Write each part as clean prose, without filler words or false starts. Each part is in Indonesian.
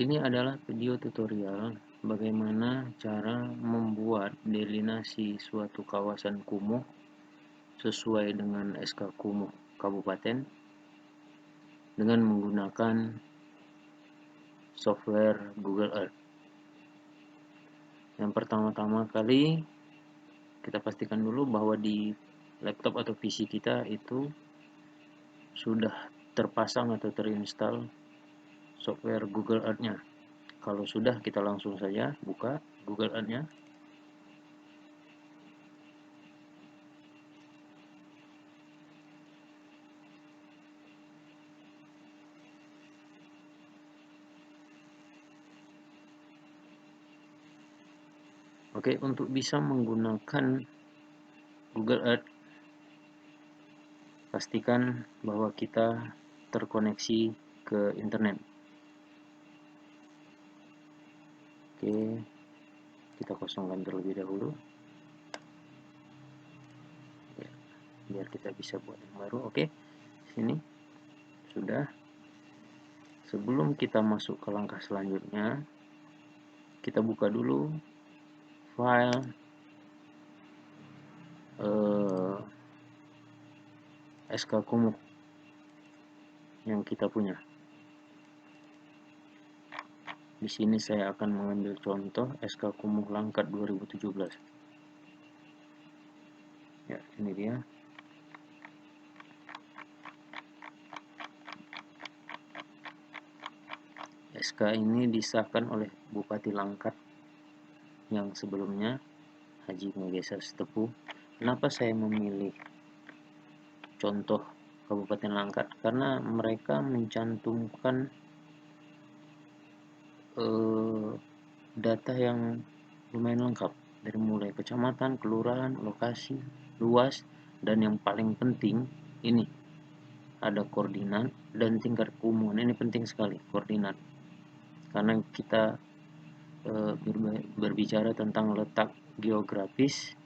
Ini adalah video tutorial bagaimana cara membuat delinasi suatu kawasan kumuh sesuai dengan SK Kumuh Kabupaten dengan menggunakan software Google Earth. Yang pertama-tama kali kita pastikan dulu bahwa di laptop atau PC kita itu sudah terpasang atau terinstall software Google Earth-nya. Kalau sudah, kita langsung saja buka Google Earth-nya. Oke, untuk bisa menggunakan Google Earth, pastikan bahwa kita terkoneksi ke internet. Oke, kita kosongkan terlebih dahulu. Ya, biar kita bisa buat yang baru. Oke, sini sudah. Sebelum kita masuk ke langkah selanjutnya, kita buka dulu file SK Kumuh yang kita punya. Di sini saya akan mengambil contoh SK Kumuh Langkat 2017. Ya, ini dia. SK ini disahkan oleh Bupati Langkat yang sebelumnya, Haji Megesa Setepu. Kenapa saya memilih contoh Kabupaten Langkat? Karena mereka mencantumkan data yang lumayan lengkap, dari mulai kecamatan, kelurahan, lokasi, luas, dan yang paling penting ini ada koordinat dan tingkat kumuh. Ini penting sekali, koordinat, karena kita berbicara tentang letak geografis,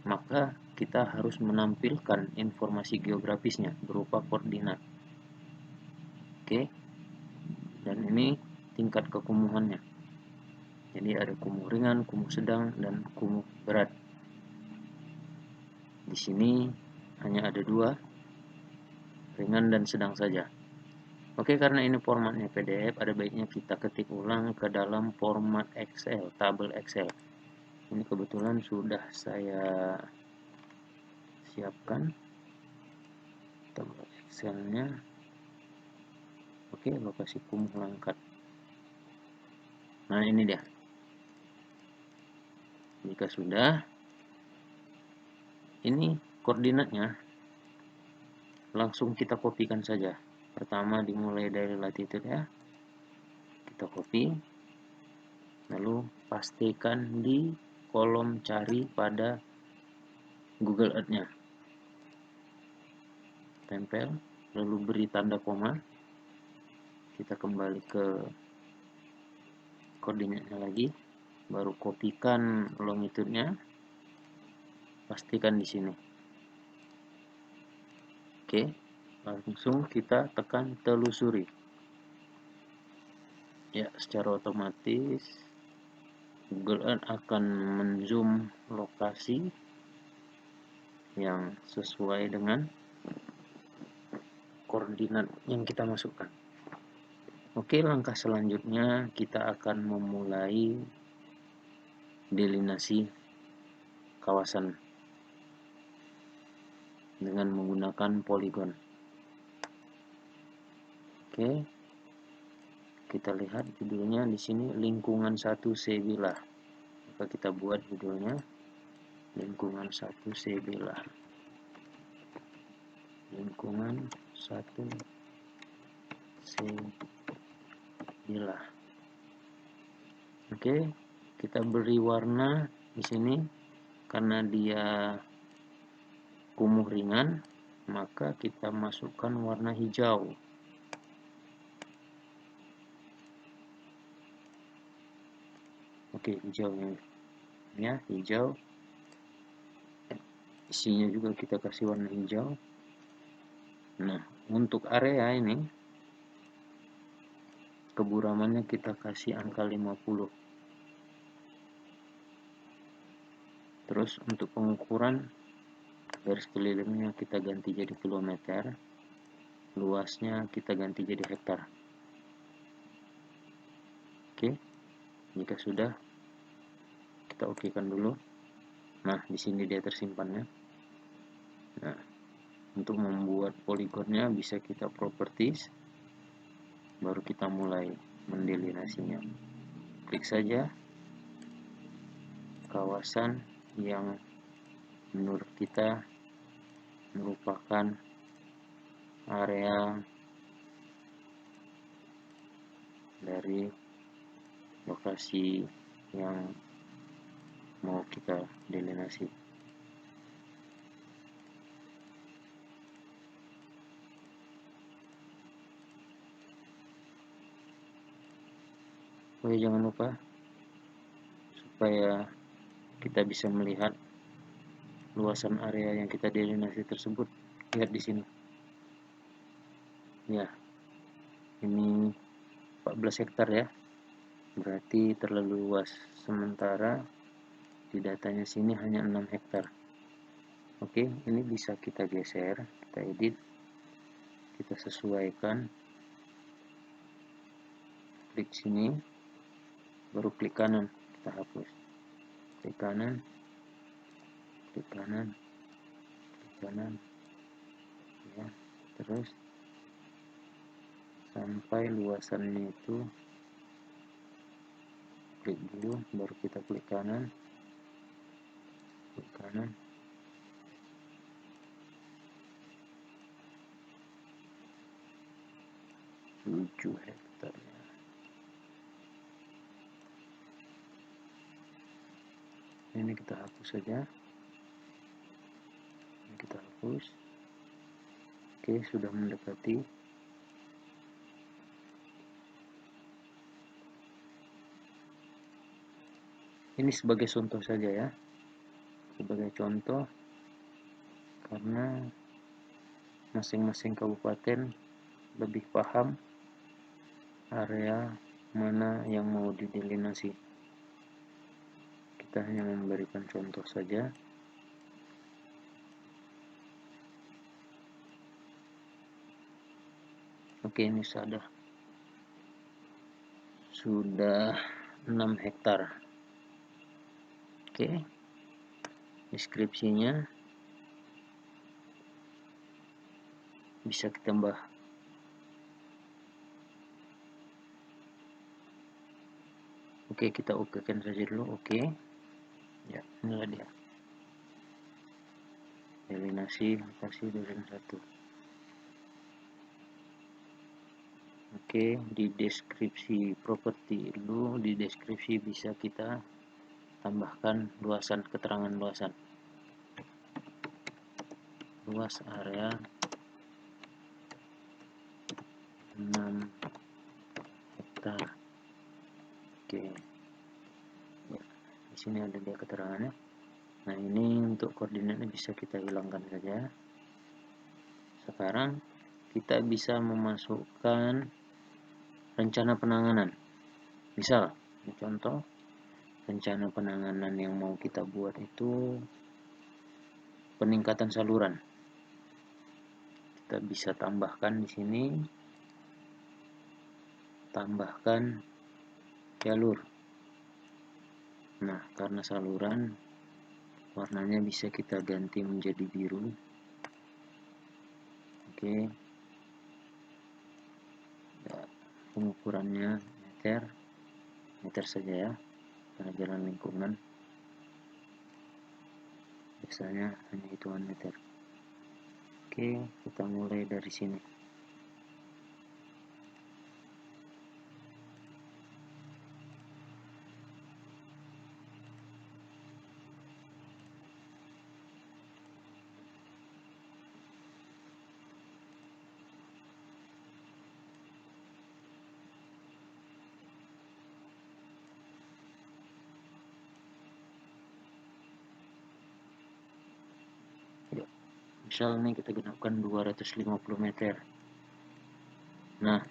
maka kita harus menampilkan informasi geografisnya berupa koordinat. Oke, dan ini tingkat kekumuhannya. Jadi ada kumuh ringan, kumuh sedang, dan kumuh berat. Di sini hanya ada dua, ringan dan sedang saja. Oke, karena ini formatnya PDF, ada baiknya kita ketik ulang ke dalam format Excel, tabel Excel. Ini kebetulan sudah saya siapkan tabel Excelnya. Oke, lokasi kumuh Langkat. Nah, ini dia. Jika sudah, ini koordinatnya, langsung kita kopikan saja. Pertama dimulai dari latitude ya, kita copy, lalu pastikan di kolom cari pada Google Earth-nya, tempel, lalu beri tanda koma, kita kembali ke koordinatnya lagi, baru kopikan longitude-nya, pastikan di sini. Oke, langsung kita tekan telusuri. Ya, secara otomatis Google Earth akan menzoom lokasi yang sesuai dengan koordinat yang kita masukkan. Oke, langkah selanjutnya kita akan memulai delinasi kawasan dengan menggunakan poligon. Oke, kita lihat judulnya di sini, lingkungan 1 Sebilah. Maka kita buat judulnya lingkungan 1 Sebilah. Lingkungan 1 Sebilah. Oke, kita beri warna di sini karena dia kumuh ringan, maka kita masukkan warna hijau. Oke, hijaunya ya, hijau. Isinya juga kita kasih warna hijau. Nah, untuk area ini keburamannya kita kasih angka 50. Terus untuk pengukuran garis kelilingnya kita ganti jadi kilometer, luasnya kita ganti jadi hektar. Oke, jika sudah kita okekan dulu. Nah, di sini dia tersimpannya. Nah, untuk membuat poligonnya bisa kita properties, baru kita mulai mendelinasinya. Klik saja kawasan yang menurut kita merupakan area dari lokasi yang mau kita delinasi. Oke, jangan lupa supaya kita bisa melihat luasan area yang kita delinasi tersebut. Lihat di sini. Ya, ini 14 hektar ya. Berarti terlalu luas. Sementara di datanya sini hanya 6 hektar. Oke, ini bisa kita geser, kita edit, kita sesuaikan. Klik sini, baru klik kanan, kita hapus. Klik kanan, klik kanan, klik kanan, ya, terus sampai luasannya itu klik dulu, baru kita klik kanan, klik kanan, 7 hektar. Ini kita hapus saja, ini kita hapus. Oke, sudah mendekati. Ini sebagai contoh saja ya, sebagai contoh, karena masing-masing kabupaten lebih paham area mana yang mau didelinasi. Kita hanya memberikan contoh saja. Oke, ini sudah 6 hektar. Oke, deskripsinya bisa kita tambah. Oke, kita okekan saja dulu. Oke, ya, inilah dia delinasi lokasi duren 1. Oke, di deskripsi properti dulu, di deskripsi bisa kita tambahkan luasan, keterangan luasan. Luas area 6 hektar. Oke, ya, di sini ada dia keterangannya. Nah, ini untuk koordinatnya bisa kita hilangkan saja. Sekarang kita bisa memasukkan rencana penanganan. Misal, contoh rencana penanganan yang mau kita buat itu peningkatan saluran. Kita bisa tambahkan di sini, tambahkan jalur. Nah, karena saluran warnanya bisa kita ganti menjadi biru. Oke, ya, pengukurannya meter saja ya, karena jalan lingkungan biasanya hanya hitungan meter. Oke, kita mulai dari sini. Ya, misal ini kita gunakan 250 meter. Nah,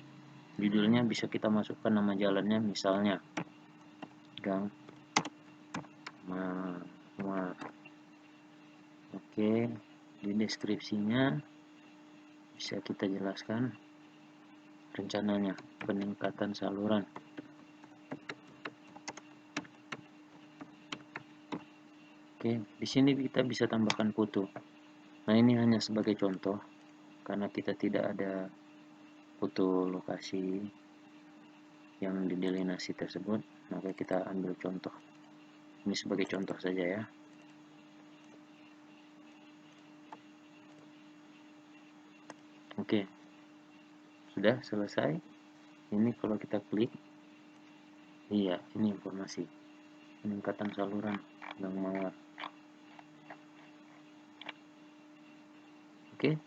Judulnya bisa kita masukkan nama jalannya, misalnya Gang Mawar. Oke, di deskripsinya bisa kita jelaskan rencananya peningkatan saluran. Oke, di sini kita bisa tambahkan foto. Nah, ini hanya sebagai contoh karena kita tidak ada foto lokasi yang didelinasi tersebut, maka kita ambil contoh. Ini sebagai contoh saja ya. Oke, sudah selesai. Ini kalau kita klik, iya, ini informasi peningkatan saluran Gang Mawar. Oke,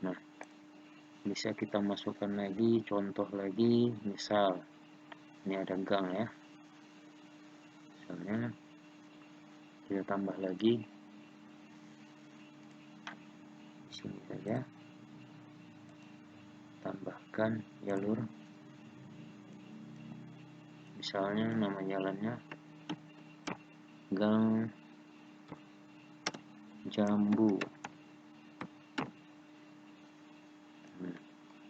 nah bisa kita masukkan lagi contoh lagi, misal ini ada gang ya, misalnya kita tambah lagi di sini saja, tambahkan jalur, misalnya nama jalannya Gang Jambu.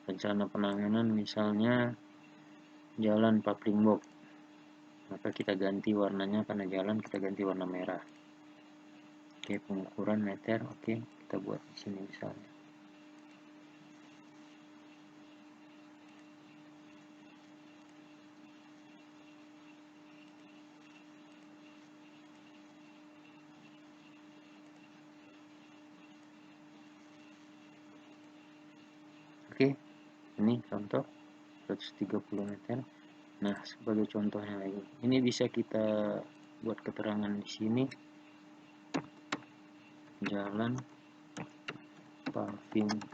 Rencana penanganan misalnya Jalan Papringbok, maka kita ganti warnanya, karena jalan kita ganti warna merah. Oke, pengukuran meter, oke, kita buat di sini misalnya. Oke, ini contoh 130 meter. Nah, sebagai contohnya lagi, ini bisa kita buat keterangan di sini, Jalan Papringbok,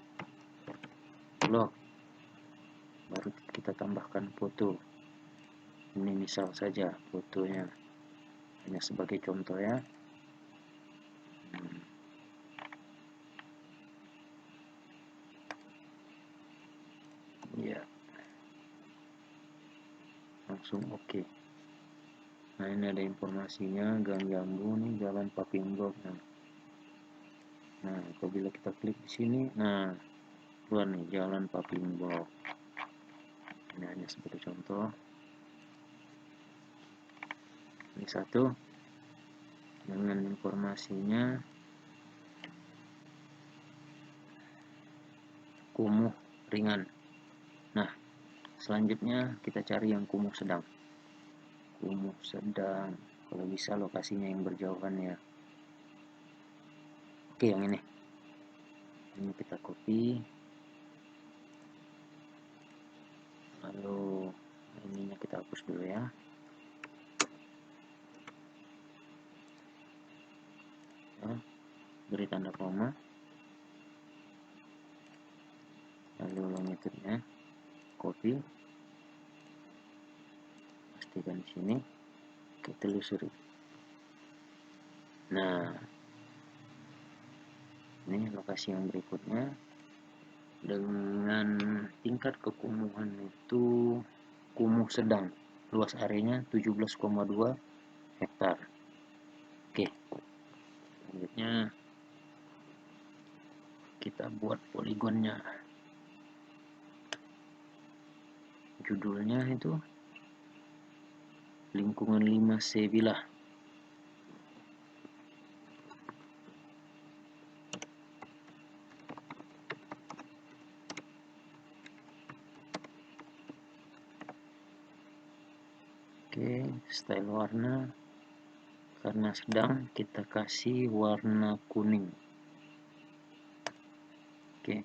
baru kita tambahkan foto. Ini misal saja fotonya, hanya sebagai contoh ya. Ya, langsung oke. Nah, ini ada informasinya, Gang Jambu nih, Jalan Papringbok. Nah, apabila kita klik di sini, nah keluar nih Jalan Papringbok. Ini hanya sebagai contoh. Ini satu dengan informasinya kumuh ringan. Nah, selanjutnya kita cari yang kumuh sedang. Kumuh sedang, kalau bisa lokasinya yang berjauhan ya. Oke, yang ini kita copy, lalu ininya kita hapus dulu ya. Beri tanda koma, lalu metodenya copy, pastikan di sini, kita telusuri. Nah, ini lokasi yang berikutnya dengan tingkat kekumuhan itu kumuh sedang, luas areanya 17,2 hektar. Oke, selanjutnya kita buat poligonnya. Judulnya itu lingkungan 5C Bilah. Oke, style warna, karena sedang kita kasih warna kuning. Oke,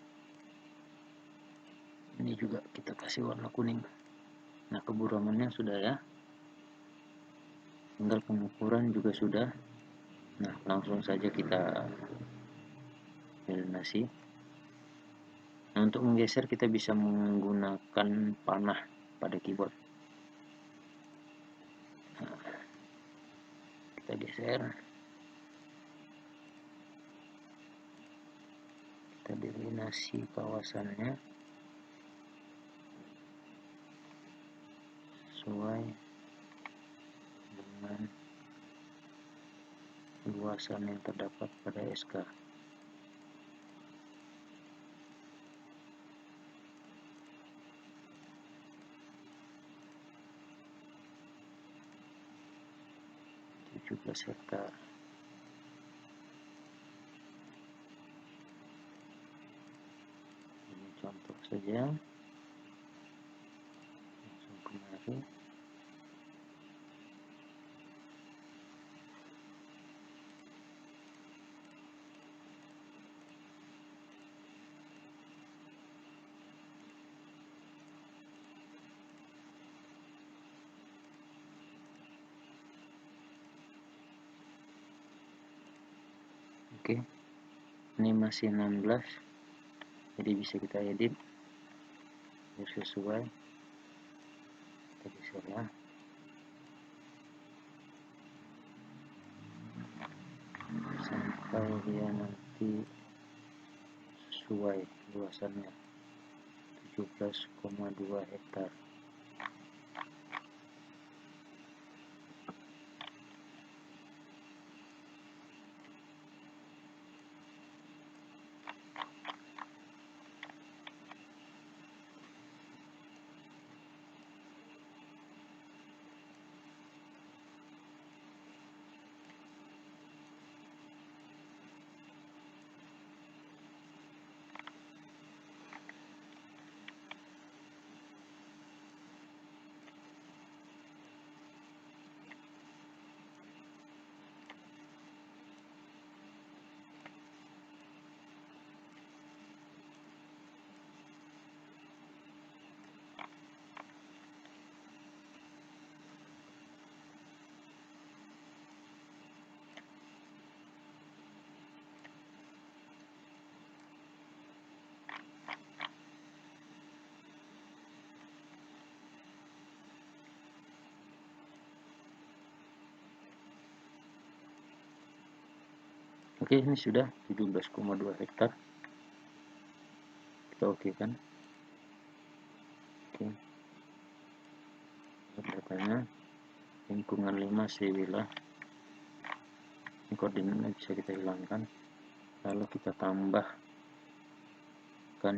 ini juga kita kasih warna kuning. Nah, keburomannya sudah ya, tinggal pengukuran juga sudah. Nah, langsung saja kita delinasi. Nah, untuk menggeser kita bisa menggunakan panah pada keyboard. Nah, kita geser, kita delinasi kawasannya. sesuai dengan luasan yang terdapat pada SK. Hektar. Ini contoh saja, langsung kemari. Oke, ini masih 16, jadi bisa kita edit biar sesuai. Kita geser ya. Sampai dia nanti sesuai luasannya 17,2 hektar. Oke, ini sudah 17,2 hektar. Kita oke kan? Oke, datanya lingkungan 5 Sewilah. Ini koordinatnya bisa kita hilangkan, lalu kita tambahkan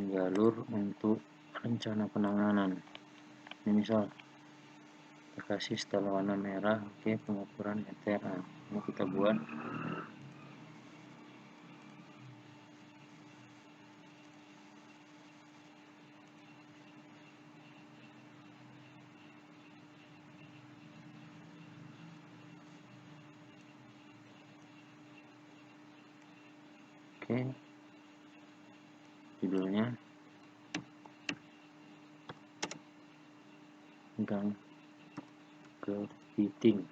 jalur untuk rencana penanganan. Ini misal kita kasih setelah warna merah, oke, pengukuran meter. Nah, ini kita buat oke, judulnya gang kepiting.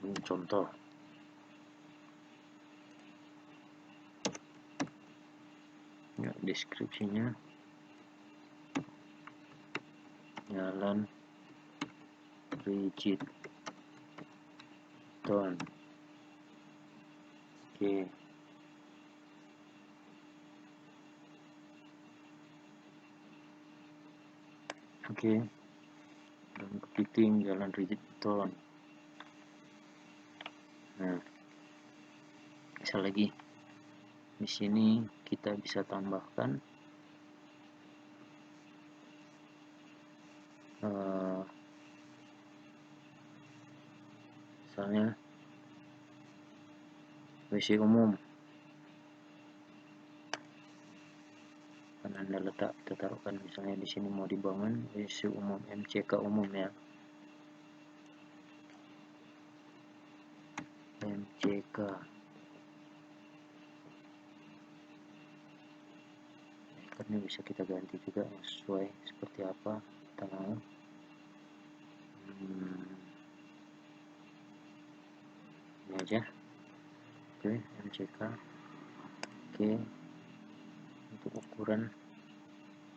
Ini contoh. Ya, deskripsinya jalan rigid tone. Oke, oke, gang kepiting jalan rigid tone. Nah, bisa lagi di sini kita bisa tambahkan misalnya WC umum, kan Anda kita taruhkan misalnya di sini mau dibangun WC umum, MCK umum ya, MCK. Ini bisa kita ganti juga yang sesuai seperti apa kita mau. Ini aja. Oke, MCK. Oke, untuk ukuran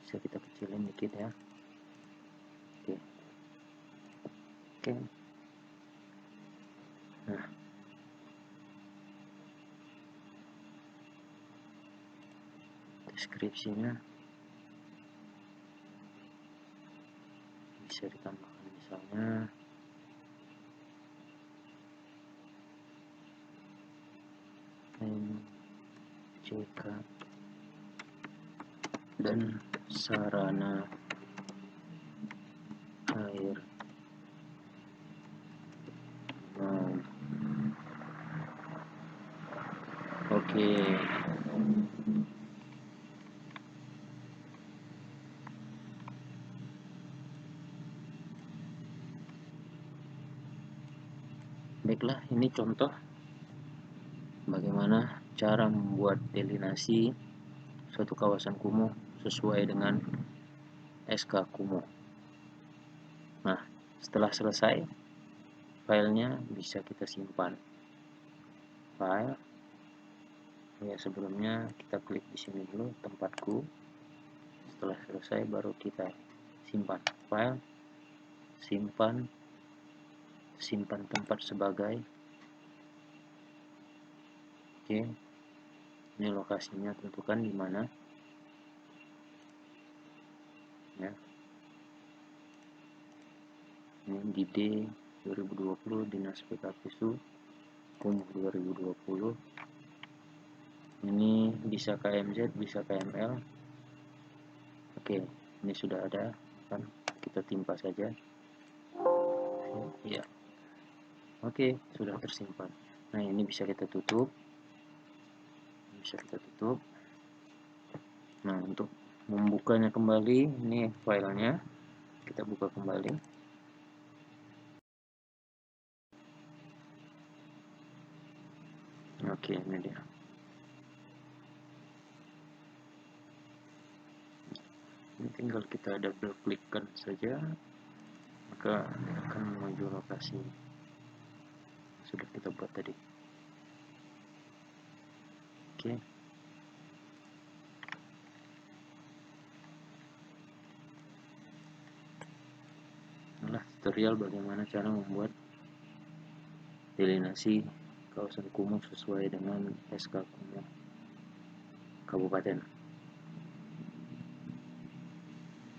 bisa kita kecilin dikit ya. Oke, oke. Nah, deskripsinya bisa ditambahkan misalnya MCK dan sarana air minum. Oke. Baiklah, ini contoh bagaimana cara membuat delinasi suatu kawasan kumuh sesuai dengan SK kumuh. Nah, setelah selesai, filenya bisa kita simpan. File, ya sebelumnya kita klik di sini dulu tempatku. Setelah selesai baru kita simpan. File, simpan tempat sebagai. Oke, ini lokasinya tentukan di mana. Ya, ini di D 2020 Dinas PKPSU Kumuh 2020. Ini bisa KMZ, bisa KML. Oke, ini sudah ada, kan kita timpa saja. Ya, oke, sudah tersimpan. Nah, ini bisa kita tutup. Nah, untuk membukanya kembali, ini filenya kita buka kembali. Oke, ini dia. Ini tinggal kita double klikkan saja, maka akan menuju lokasi yang sudah kita buat tadi. Oke. Inilah tutorial bagaimana cara membuat delinasi kawasan kumuh sesuai dengan SK kumuh kabupaten.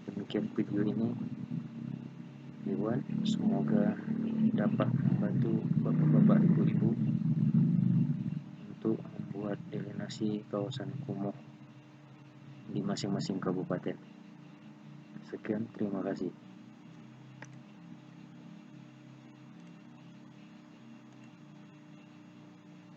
Demikian video ini, semoga dapat membantu bapak-bapak, ibu-ibu untuk membuat delinasi kawasan kumuh di masing-masing kabupaten. Sekian, terima kasih.